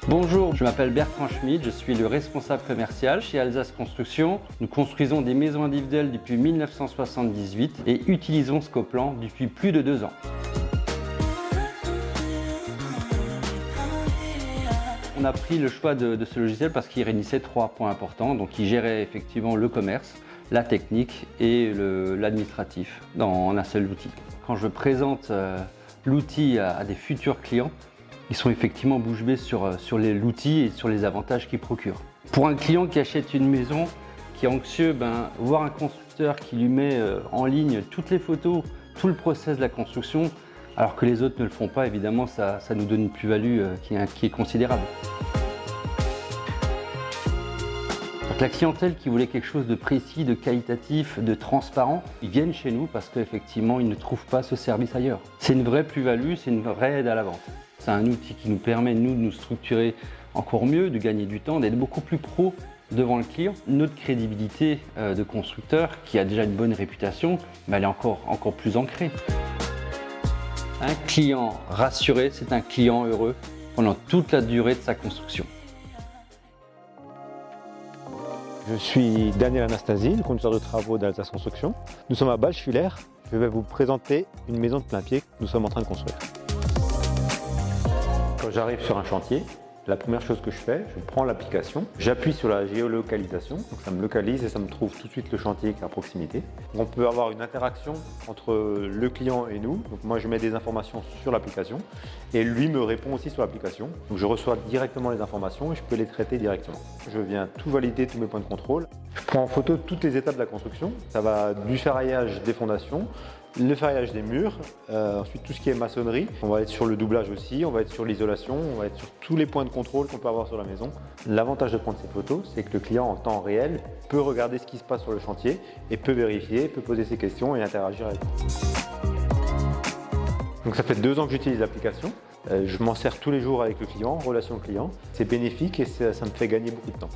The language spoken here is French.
Bonjour, je m'appelle Bertrand Schmidt, je suis le responsable commercial chez Alsace Construction. Nous construisons des maisons individuelles depuis 1978 et utilisons Scoplan depuis plus de 2 ans. On a pris le choix de ce logiciel parce qu'il réunissait 3 points importants. Donc il gérait effectivement le commerce, la technique et l'administratif en un seul outil. Quand je présente l'outil à des futurs clients, ils sont effectivement bouche bée sur l'outil et sur les avantages qu'il procure. Pour un client qui achète une maison, qui est anxieux, voir un constructeur qui lui met en ligne toutes les photos, tout le process de la construction, alors que les autres ne le font pas, évidemment, ça nous donne une plus-value qui est considérable. Donc, la clientèle qui voulait quelque chose de précis, de qualitatif, de transparent, ils viennent chez nous parce qu'effectivement, ils ne trouvent pas ce service ailleurs. C'est une vraie plus-value, c'est une vraie aide à la vente. C'est un outil qui nous permet, nous, de nous structurer encore mieux, de gagner du temps, d'être beaucoup plus pro devant le client. Notre crédibilité de constructeur, qui a déjà une bonne réputation, elle est encore plus ancrée. Un client rassuré, c'est un client heureux pendant toute la durée de sa construction. Je suis Daniel Anastasie, le conducteur de travaux d'Alsace Construction. Nous sommes à Bâle-Schuller. Je vais vous présenter une maison de plain pied que nous sommes en train de construire. Quand j'arrive sur un chantier, la première chose que je fais, je prends l'application, j'appuie sur la géolocalisation, donc ça me localise et ça me trouve tout de suite le chantier qui est à proximité. On peut avoir une interaction entre le client et nous, donc moi je mets des informations sur l'application et lui me répond aussi sur l'application. Donc je reçois directement les informations et je peux les traiter directement. Je viens tout valider, tous mes points de contrôle. Je prends en photo toutes les étapes de la construction, ça va du ferraillage des fondations, le ferraillage des murs, ensuite tout ce qui est maçonnerie. On va être sur le doublage aussi, on va être sur l'isolation, on va être sur tous les points de contrôle qu'on peut avoir sur la maison. L'avantage de prendre ces photos, c'est que le client en temps réel peut regarder ce qui se passe sur le chantier et peut vérifier, peut poser ses questions et interagir avec nous. Donc ça fait 2 ans que j'utilise l'application. Je m'en sers tous les jours avec le client, en relation client. C'est bénéfique et ça me fait gagner beaucoup de temps.